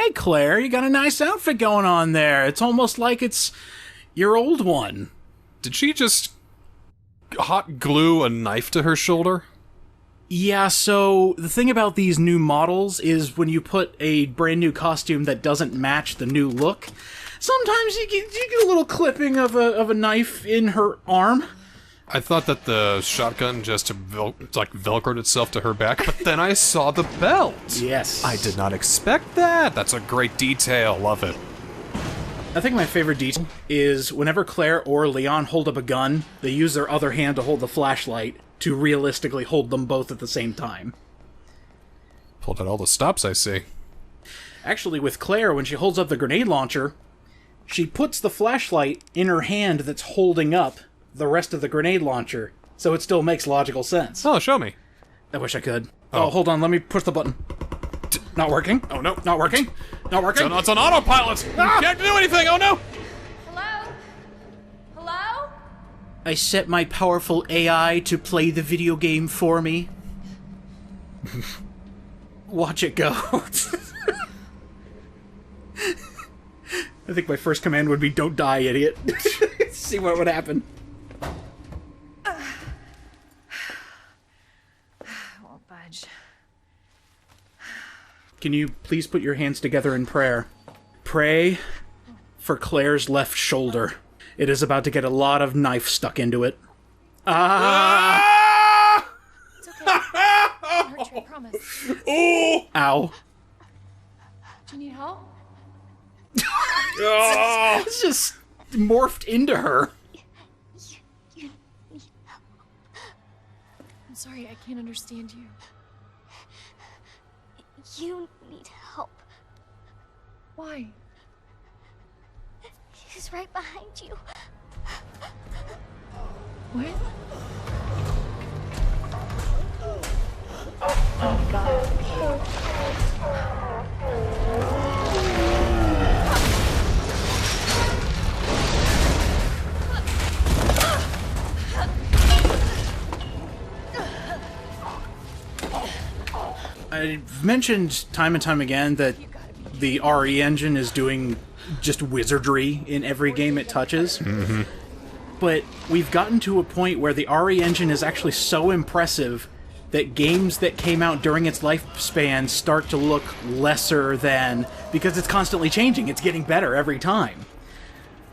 Hey, Claire, you got a nice outfit going on there. It's almost like it's your old one. Did she just hot glue a knife to her shoulder? Yeah, so the thing about these new models is when you put a brand new costume that doesn't match the new look, sometimes you get a little clipping of a knife in her arm. I thought that the shotgun just velcroed itself to her back, but then I saw the belt. Yes. I did not expect that. That's a great detail. Love it. I think my favorite detail is whenever Claire or Leon hold up a gun, they use their other hand to hold the flashlight to realistically hold them both at the same time. Pulled out all the stops, I see. Actually, with Claire, when she holds up the grenade launcher, she puts the flashlight in her hand that's holding up the rest of the grenade launcher, so it still makes logical sense. Oh, show me. I wish I could. Oh, hold on, let me push the button. Not working. Oh, no. Not working. Not working. It's on autopilot. Ah! You can't do anything. Oh, no. Hello? Hello? I set my powerful AI to play the video game for me. Watch it go. I think my first command would be, don't die, idiot. See what would happen. I won't budge. Can you please put your hands together in prayer? Pray for Claire's left shoulder. It is about to get a lot of knife stuck into it. Ah! It's okay. I hurt you, I promise. Oh! Ow. Do you need help? Oh! It's just morphed into her. I'm sorry, I can't understand you. You need help. Why? He's right behind you. What? I've mentioned time and time again that the RE engine is doing just wizardry in every game it touches. Mm-hmm. But we've gotten to a point where the RE engine is actually so impressive that games that came out during its lifespan start to look lesser than, because it's constantly changing. It's getting better every time.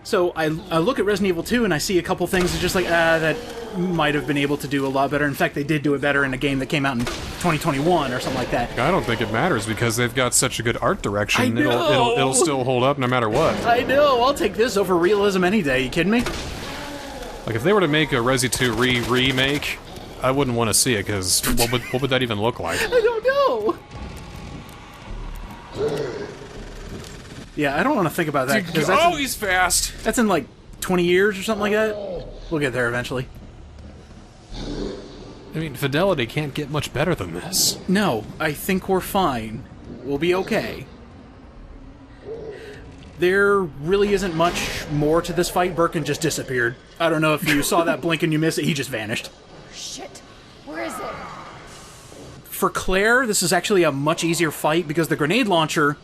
So I look at Resident Evil 2 and I see a couple things that's just like, that might have been able to do a lot better. In fact, they did do it better in a game that came out in 2021 or something like that. I don't think it matters because they've got such a good art direction. I know. It'll still hold up no matter what. I know, I'll take this over realism any day, you kidding me? Like if they were to make a Resi 2 remake, I wouldn't want to see it because what would that even look like? I don't know. Yeah, I don't want to think about that because He's fast. that's in like 20 years or something like that. We'll get there eventually. I mean, fidelity can't get much better than this. No, I think we're fine. We'll be okay. There really isn't much more to this fight. Birkin just disappeared. I don't know if you saw that blink and you missed it. He just vanished. Shit. Where is it? For Claire, this is actually a much easier fight because the grenade launcher,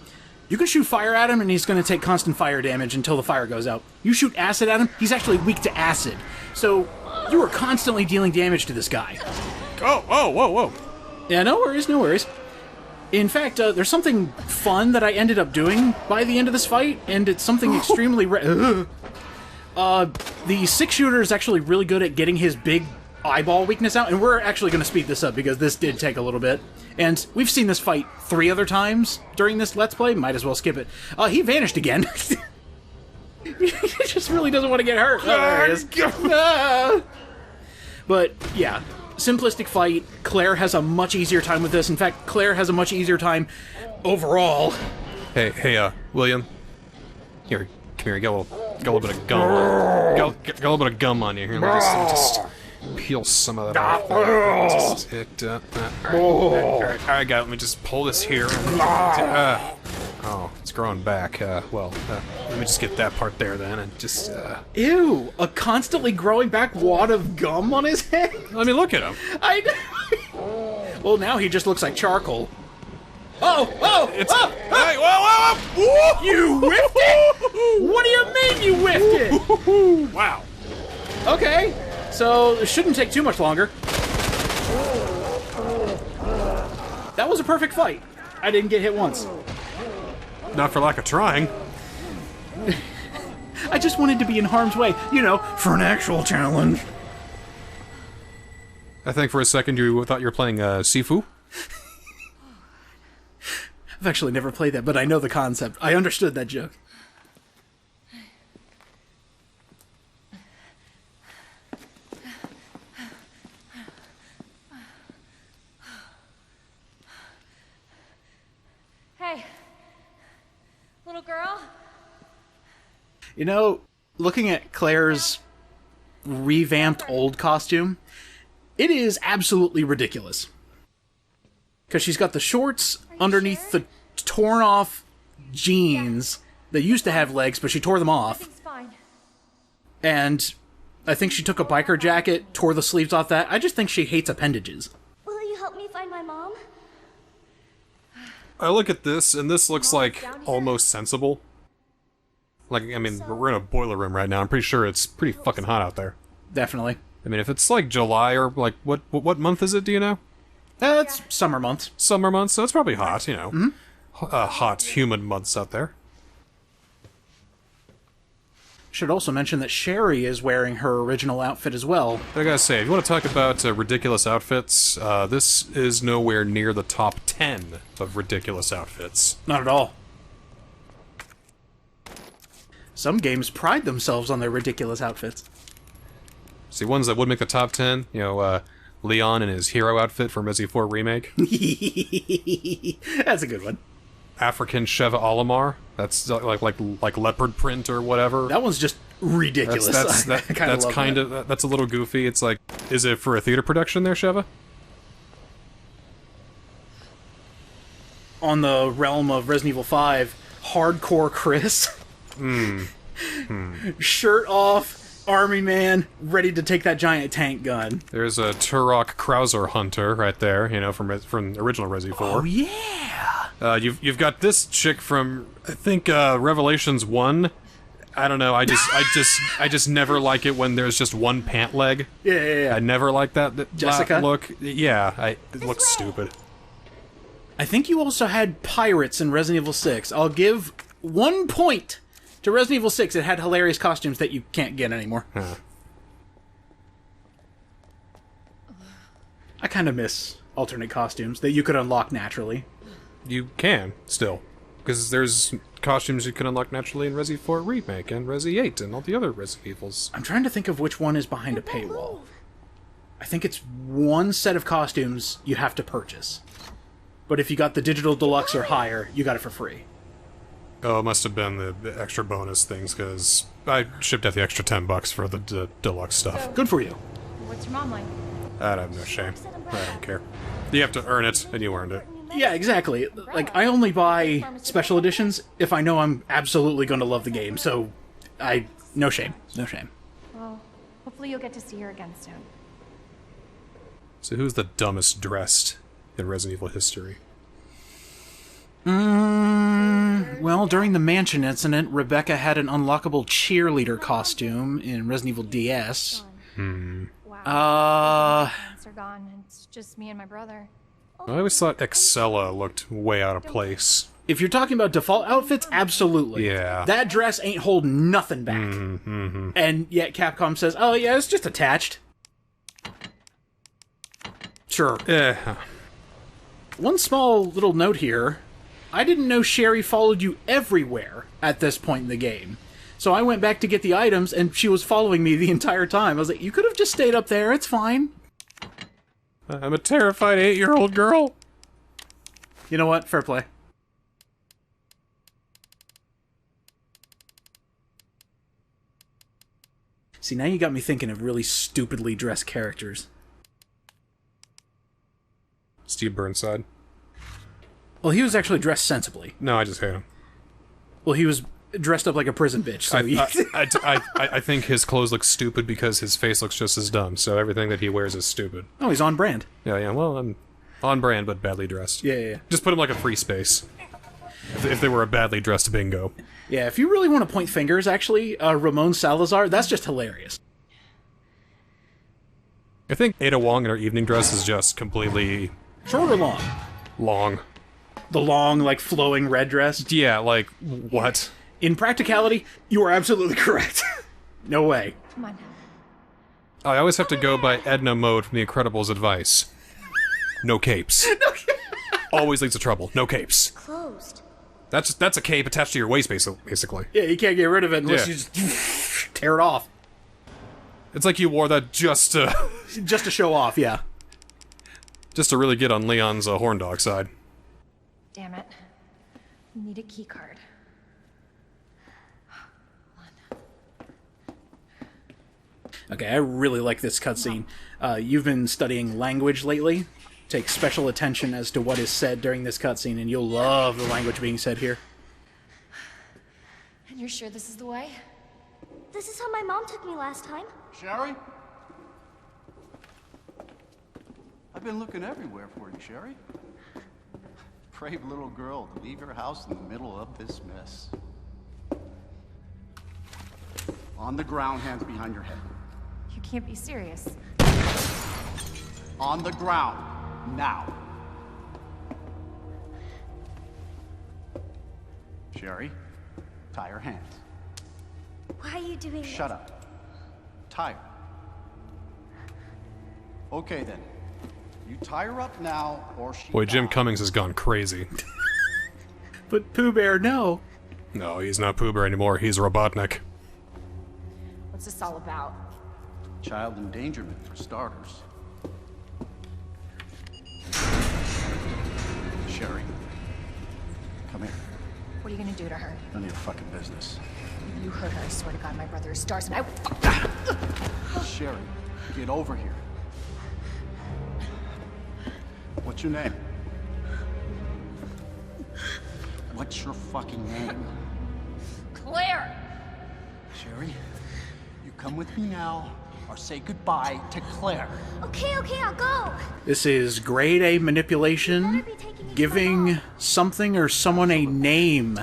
you can shoot fire at him and he's going to take constant fire damage until the fire goes out. You shoot acid at him, he's actually weak to acid. So you are constantly dealing damage to this guy. Oh, whoa. Yeah, no worries, no worries. In fact, there's something fun that I ended up doing by the end of this fight, and it's something extremely the 6-shooter is actually really good at getting his big eyeball weakness out, and we're actually going to speed this up because this did take a little bit. And we've seen this fight 3 other times during this Let's Play, might as well skip it. He vanished again. He just really doesn't want to get hurt. Oh, there he is. But, yeah. Simplistic fight. Claire has a much easier time with this. In fact, Claire has a much easier time overall. Hey, William. Here, come here. Get a little bit of gum. Get a little bit of gum on you here. Let me just peel some of that off. All right, got it. Let me just pull this here. Oh, it's growing back. Let me just get that part there then, and just. Ew! A constantly growing back wad of gum on his head. Let me look at him. I know. Well, now he just looks like charcoal. Oh! Oh! It's... oh! Hey, whoa, whoa, whoa! You whiffed it? What do you mean you whiffed it? Wow. Okay, so it shouldn't take too much longer. That was a perfect fight. I didn't get hit once. Not for lack of trying. I just wanted to be in harm's way, you know, for an actual challenge. I think for a second you thought you were playing Sifu. I've actually never played that, but I know the concept. I understood that joke. Hey, little girl. You know, looking at Claire's revamped old costume, it is absolutely ridiculous. Because she's got the shorts underneath the torn off jeans that used to have legs, but she tore them off. Everything's fine. And I think she took a biker jacket, tore the sleeves off that. I just think she hates appendages. Will you help me find my mom? I look at this, and this looks like almost sensible. Like, I mean, we're in a boiler room right now. I'm pretty sure it's pretty fucking hot out there. Definitely. I mean, if it's like July or like what month is it? Do you know? It's summer months. Summer months, so it's probably hot. You know, hot, humid months out there. Should also mention that Sherry is wearing her original outfit as well. I gotta say, if you want to talk about ridiculous outfits, this is nowhere near the top 10 of ridiculous outfits. Not at all. Some games pride themselves on their ridiculous outfits. See, ones that would make the top 10, you know, Leon in his hero outfit from Resi 4 Remake. That's a good one. African Sheva Olimar. That's like leopard print or whatever. That one's just ridiculous. That's a little goofy. It's like, is it for a theater production there, Sheva? On the realm of Resident Evil 5, Hardcore Chris. Shirt off, army man, ready to take that giant tank gun. There's a Turok Krauser Hunter right there, you know, from original Resi 4. Oh yeah. You've got this chick from, I think, Revelations 1. I don't know. I just never like it when there's just one pant leg. Yeah. I never like that Jessica? look. Yeah, it looks stupid. I think you also had pirates in Resident Evil 6. I'll give 1 point to Resident Evil 6. It had hilarious costumes that you can't get anymore. Huh. I kind of miss alternate costumes that you could unlock naturally. You can, still. Because there's costumes you can unlock naturally in Resi 4 Remake and Resi 8 and all the other Resi Evils. I'm trying to think of which one is behind a paywall. I think it's one set of costumes you have to purchase. But if you got the digital deluxe or higher, you got it for free. Oh, it must have been the extra bonus things, because I shipped out the extra $10 for the deluxe stuff. Good for you. What's your mom like? I have no shame. I don't care. You have to earn it, and you earned it. Yeah, exactly. Like, I only buy special editions if I know I'm absolutely going to love the game, so no shame. No shame. Well, hopefully you'll get to see her again soon. So who's the dumbest dressed in Resident Evil history? Well, during the mansion incident, Rebecca had an unlockable cheerleader costume in Resident Evil DS. Wow. Parents are gone. It's just me and my brother. I always thought Excella looked way out of place. If you're talking about default outfits, absolutely. Yeah. That dress ain't holding nothing back. And yet Capcom says, oh yeah, it's just attached. Sure. Yeah. One small little note here. I didn't know Sherry followed you everywhere at this point in the game. So I went back to get the items, and she was following me the entire time. I was like, you could have just stayed up there, it's fine. I'm a terrified 8-year-old girl. You know what? Fair play. See, now you got me thinking of really stupidly dressed characters. Steve Burnside. Well, he was actually dressed sensibly. No, I just hate him. Well, he was dressed up like a prison bitch, so I think his clothes look stupid because his face looks just as dumb, so everything that he wears is stupid. Oh, he's on brand. Yeah, well, I'm On brand, but badly dressed. Yeah. Just put him like a free space. If they were a badly dressed bingo. Yeah, if you really want to point fingers, actually, Ramon Salazar, that's just hilarious. I think Ada Wong in her evening dress is just completely... Short or long? long. The long, like, flowing red dress? Yeah, like, what? In practicality, you are absolutely correct. No way. Come on. I always have to go by Edna Mode from The Incredibles' advice. No capes. Always leads to trouble. No capes. Closed. That's a cape attached to your waist, basically. Yeah, you can't get rid of it unless Yeah. you just tear it off. It's like you wore that just to show off, yeah. really get on Leon's horn dog side. Damn it. We need a key card. Okay, I really like this cutscene. You've been studying language lately. Take special attention as to what is said during this cutscene, and you'll love the language being said here. And you're sure this is the way? This is how my mom took me last time. Sherry? I've been looking everywhere for you, Sherry. Brave little girl to leave your house in the middle of this mess. On the ground, hands behind your head. You can't be serious. On the ground, now. Sherry, tie her hands. Why are you doing this? Shut up. Tie her. Okay then. You tie her up now, or she Boy, Jim dies. Cummings has gone crazy. But Pooh Bear, no. No, he's not Pooh Bear anymore. He's Robotnik. What's this all about? Child endangerment, for starters. Sherry, come here. What are you gonna do to her? None of your fucking business. You hurt her, I swear to God, my brother is stars, and I... Sherry, get over here. What's your name? What's your fucking name? Claire! Sherry, you come with me now, or say goodbye to Claire. Okay, I'll go. This is grade A manipulation. Giving something or someone a name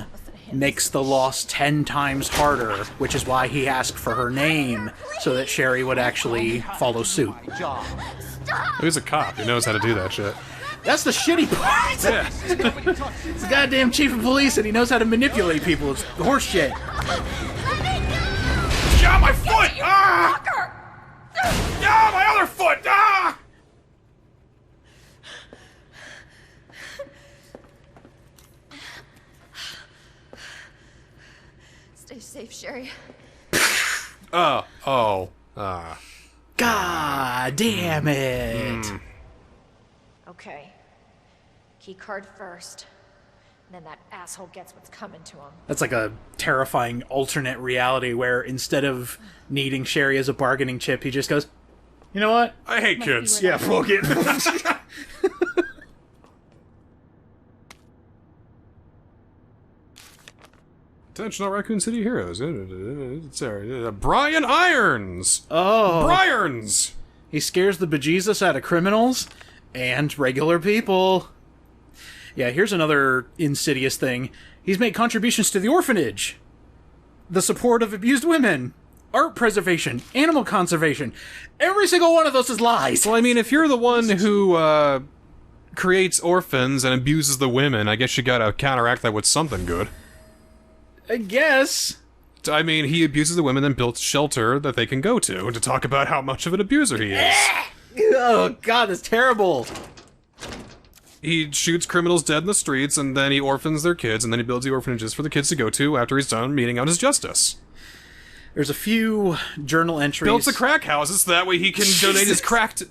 makes the loss 10 times harder, which is why he asked for her name, so that Sherry would actually follow suit. My job. He's a cop. He knows how to do that shit. That's the shitty part! Yeah. He's the goddamn chief of police and he knows how to manipulate people. It's horse shit. Yeah, my foot! Ah! Yeah, my other foot! Ah! Stay safe, Sherry. God damn it! Okay. Key card first. And then that asshole gets what's coming to him. That's like a terrifying alternate reality where instead of needing Sherry as a bargaining chip, he just goes, you know what? I hate kids. Yeah, fuck it. Attention all Raccoon City heroes. Brian Irons! Oh. Bryarns! He scares the bejesus out of criminals and regular people. Yeah, here's another insidious thing. He's made contributions to the orphanage, the support of abused women, art preservation, animal conservation. Every single one of those is lies. Well, I mean, if you're the one who, creates orphans and abuses the women, I guess you gotta counteract that with something good. I guess. I mean, he abuses the women and built a shelter that they can go to talk about how much of an abuser he is. Oh, God, that's terrible. He shoots criminals dead in the streets, and then he orphans their kids, and then he builds the orphanages for the kids to go to after he's done meting out his justice. There's a few journal entries. Builds the crack houses so that way he can donate his crack to...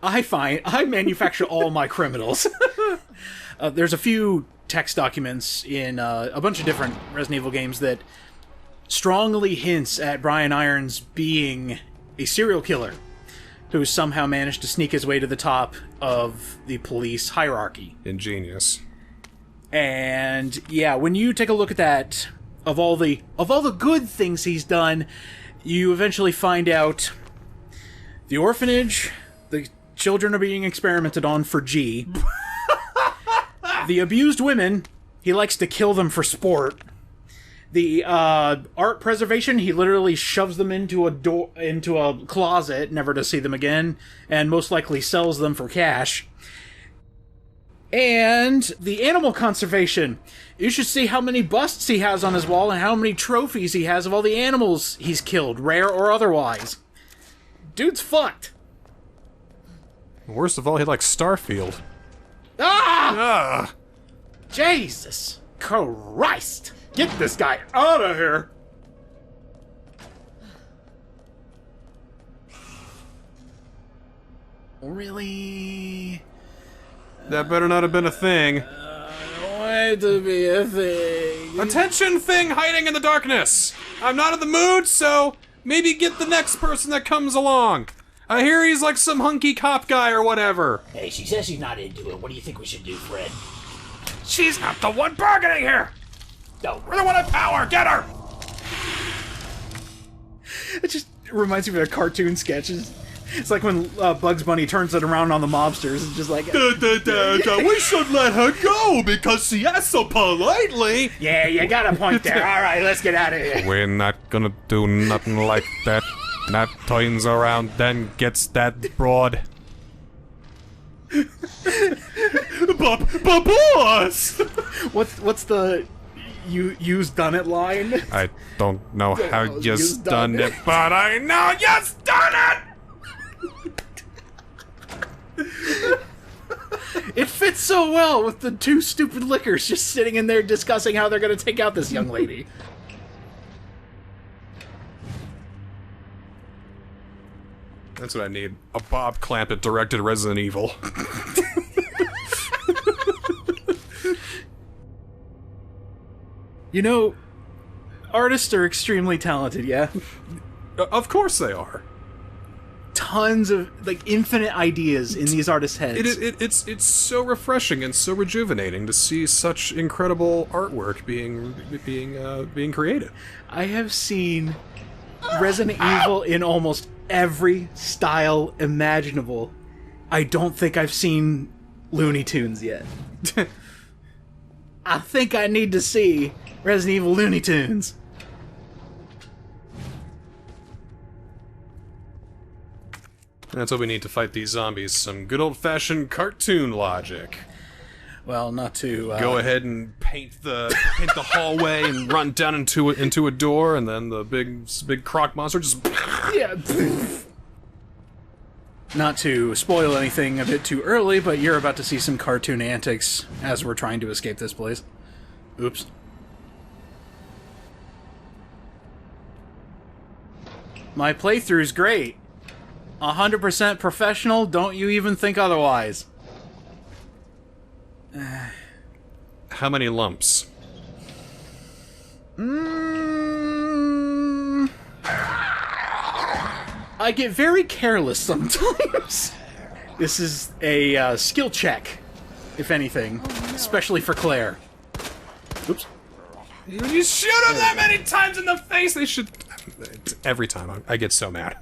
I manufacture all my criminals. There's a few text documents in a bunch of different Resident Evil games that strongly hints at Brian Irons being a serial killer who somehow managed to sneak his way to the top of the police hierarchy. Ingenious. And yeah, when you take a look at that, of all the good things he's done, you eventually find out the orphanage, the children are being experimented on for G. The abused women, he likes to kill them for sport. The art preservation, he literally shoves them into a closet, never to see them again, and most likely sells them for cash. And the animal conservation, you should see how many busts he has on his wall and how many trophies he has of all the animals he's killed, rare or otherwise. Dude's fucked. Worst of all, he likes Starfield. Ah! Jesus Christ! Get this guy out of here! Really? That better not have been a thing. I want it to be a thing. Attention thing hiding in the darkness! I'm not in the mood, so maybe get the next person that comes along. I hear he's like some hunky cop guy or whatever. Hey, she says she's not into it. What do you think we should do, Fred? She's not the one bargaining here! No, We're the one in power! Get her! It just reminds me of a cartoon sketches. It's like when Bugs Bunny turns it around on the mobsters. It's just like... We should let her go because she asked so politely. Yeah, you got a point there. All right, let's get out of here. We're not gonna do nothing like that. Not turns around, then gets that broad. Boss! What's the you's done it line? I don't know how you's done it, but I know you's done it! It fits so well with the two stupid lickers just sitting in there discussing how they're going to take out this young lady. That's what I need. A Bob Clampett directed Resident Evil. You know, artists are extremely talented, yeah? Of course they are. Tons of, like, infinite ideas in these artists' heads. It's so refreshing and so rejuvenating to see such incredible artwork being created. I have seen Resident Evil in almost every style imaginable. I don't think I've seen Looney Tunes yet. I think I need to see Resident Evil Looney Tunes. That's what we need to fight these zombies. Some good old-fashioned cartoon logic. Well, not to Go ahead and paint the hallway and run down into a door, and then the big croc monster just... Yeah. Not to spoil anything a bit too early, but you're about to see some cartoon antics as we're trying to escape this place. Oops. My playthrough's great. 100% professional, don't you even think otherwise. How many lumps? I get very careless sometimes. This is a skill check, if anything, especially for Claire. Oops. You shoot them that many times in the face, they should... Every time, I get so mad.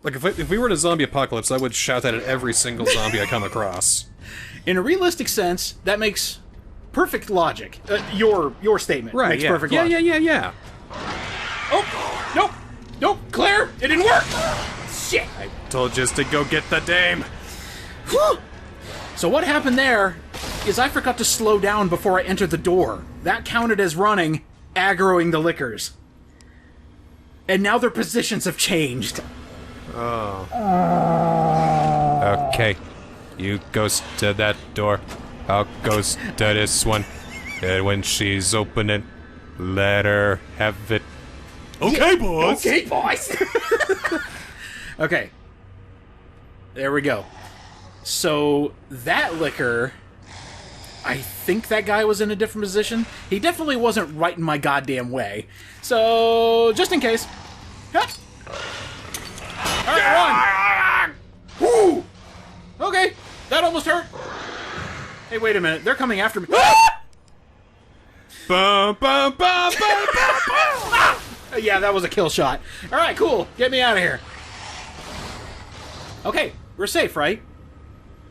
Like, if we were in a zombie apocalypse, I would shout that at every single zombie I come across. In a realistic sense, that makes perfect logic. Your statement makes perfect logic. Yeah. Oh, nope, Claire, it didn't work. Shit. I told you to go get the dame. Whew. So what happened there is I forgot to slow down before I entered the door. That counted as running, aggroing the lickers. And now their positions have changed. Oh. Okay. You goes to that door. I'll goes to this one. And when she's opening, let her have it. Okay, boss! Okay, boys! Okay. There we go. So, that liquor... I think that guy was in a different position. He definitely wasn't right in my goddamn way. So, just in case. Alright, run! Woo! Okay, that almost hurt. Hey, wait a minute. They're coming after me. Bum, bum, bum, bum, bum, bum. Yeah, that was a kill shot. Alright, cool. Get me out of here. Okay, we're safe, right?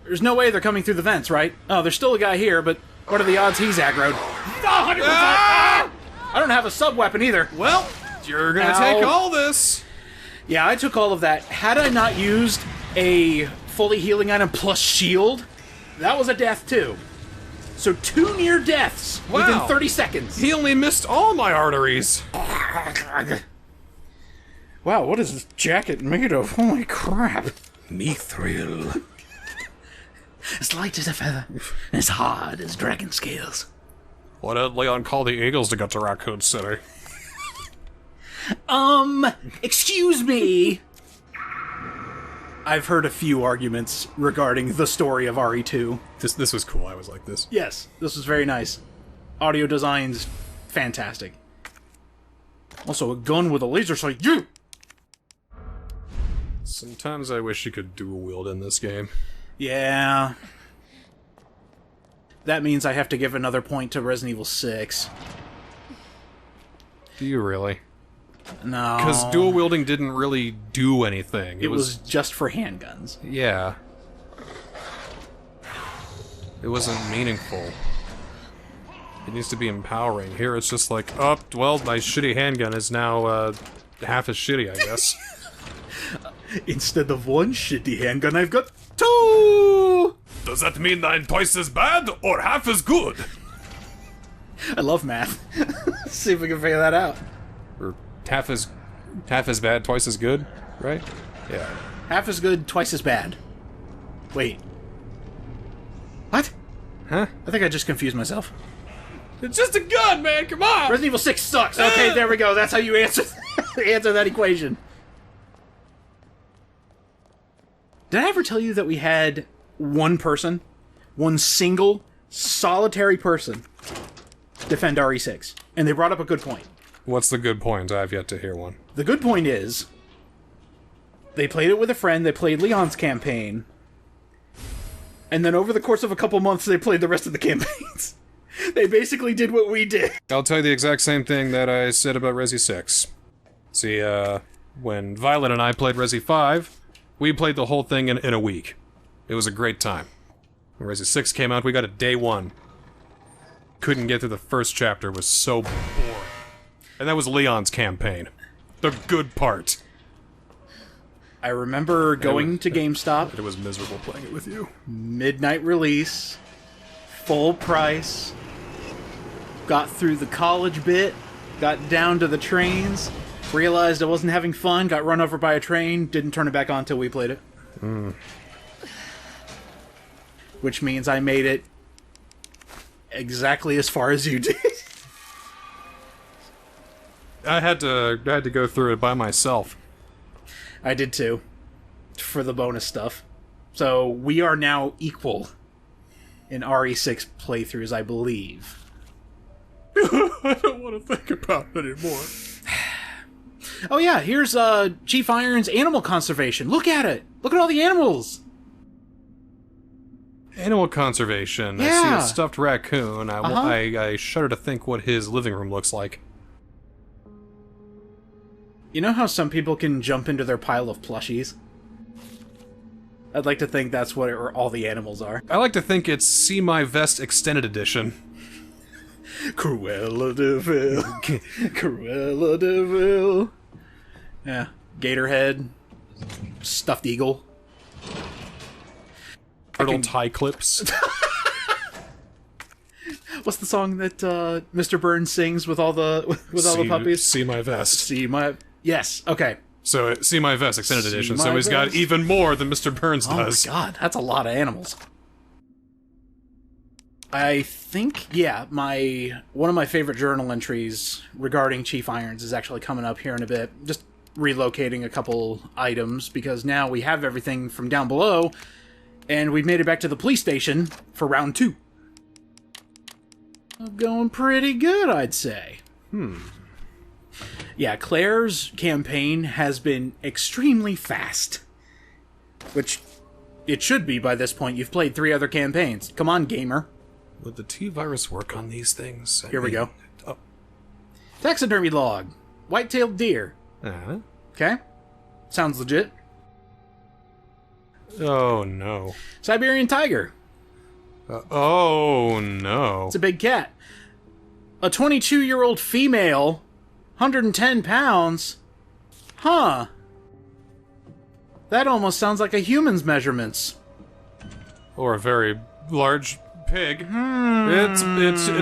There's no way they're coming through the vents, right? Oh, there's still a guy here, but what are the odds he's aggroed? 100%! Ah! I don't have a sub-weapon either. Well, you're gonna take all this. Yeah, I took all of that. Had I not used a fully healing item plus shield, that was a death too. So 2 near deaths within 30 seconds. He only missed all my arteries. Wow, what is this jacket made of? Holy crap. Mithril. As light as a feather, as hard as dragon scales. Why did Leon call the Eagles to get to Raccoon City? Excuse me! I've heard a few arguments regarding the story of RE2. This was cool. I was like this. Yes, this was very nice. Audio design's fantastic. Also, a gun with a laser sight. You! Sometimes I wish you could dual wield in this game. Yeah. That means I have to give another point to Resident Evil 6. Do you really? No. Because dual wielding didn't really do anything. It was just for handguns. Yeah. It wasn't meaningful. It needs to be empowering. Here it's just like, oh, well, my shitty handgun is now, half as shitty, I guess. Instead of 1 shitty handgun, I've got 2! Does that mean I'm twice as bad, or half as good? I love math. See if we can figure that out. Or half as bad, twice as good, right? Yeah. Half as good, twice as bad. Wait. What? Huh? I think I just confused myself. It's just a gun, man, come on! Resident Evil 6 sucks! Okay, there we go, that's how you answer that equation. Did I ever tell you that we had one single, solitary person, defend RE6? And they brought up a good point. What's the good point? I've yet to hear one. The good point is, they played it with a friend, they played Leon's campaign, and then over the course of a couple months, they played the rest of the campaigns. They basically did what we did. I'll tell you the exact same thing that I said about Resi 6. See, when Violet and I played Resi 5, we played the whole thing in a week. It was a great time. When Resi 6 came out, we got it day 1. Couldn't get through the first chapter, was so boring. And that was Leon's campaign. The good part. I remember going to GameStop. It was miserable playing it with you. Midnight release. Full price. Got through the college bit. Got down to the trains. Realized I wasn't having fun. Got run over by a train. Didn't turn it back on until we played it. Which means I made it exactly as far as you did. I had to go through it by myself. I did too. For the bonus stuff. So we are now equal in RE6 playthroughs, I believe. I don't want to think about it anymore. Oh yeah, here's Chief Iron's animal conservation. Look at it! Look at all the animals! Animal conservation. Yeah. I see a stuffed raccoon. I shudder to think what his living room looks like. You know how some people can jump into their pile of plushies? I'd like to think that's what all the animals are. I like to think it's See My Vest Extended Edition. Cruella de Vil. Cruella de Vil. Yeah. Gatorhead. Stuffed eagle. Turtle tie clips. What's the song that Mr. Burns sings with all the all the puppies? See My Vest. See my... Yes, okay. So, See My Vest Extended See Edition, My so he's got Vest. even more than Mr. Burns Oh does. my god, that's a lot of animals. I think, yeah, one of my favorite journal entries regarding Chief Irons is actually coming up here in a bit. Just relocating a couple items, because now we have everything from down below, and we've made it back to the police station for round 2. Going pretty good, I'd say. Yeah, Claire's campaign has been extremely fast. Which it should be by this point. You've played 3 other campaigns. Come on, gamer. Would the T-Virus work on these things? Here we go. Oh. Taxidermy log. White-tailed deer. Uh-huh. Okay? Sounds legit. Oh, no. Siberian tiger. Oh, no. It's a big cat. A 22-year-old female, 110 pounds. Huh. That almost sounds like a human's measurements. Or a very large pig. It's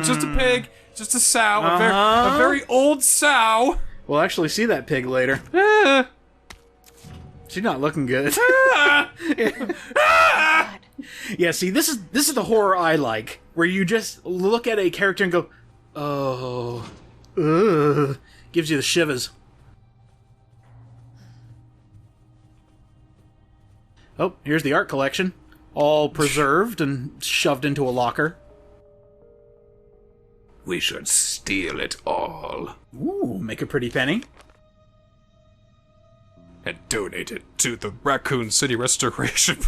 just a pig. Just a sow. A very old sow. We'll actually see that pig later. She's not looking good. Yeah, see, this is the horror I like, where you just look at a character and go, oh, ugh. Gives you the shivers. Oh, here's the art collection. All preserved and shoved into a locker. We should steal it all. Ooh, make a pretty penny. And donate it to the Raccoon City Restoration.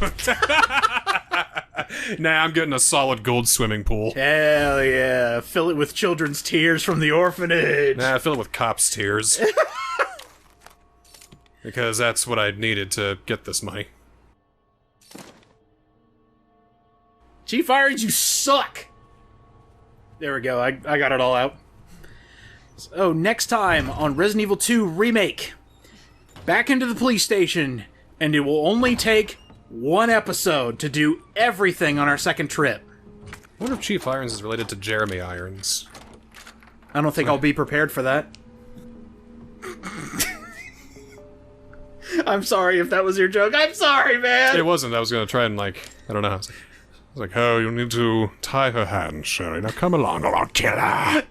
Nah, I'm getting a solid gold swimming pool. Hell yeah. Fill it with children's tears from the orphanage. Nah, fill it with cops' tears. Because that's what I needed to get this money. Chief Irons, you suck! There we go, I got it all out. So, next time on Resident Evil 2 Remake. Back into the police station, and it will only take one episode to do everything on our second trip. I wonder if Chief Irons is related to Jeremy Irons. I don't think I'll be prepared for that. I'm sorry if that was your joke. I'm sorry, man! It wasn't. I was gonna try and, like, I don't know. I was like, oh, you need to tie her hands, Sherry. Now come along or I'll kill her.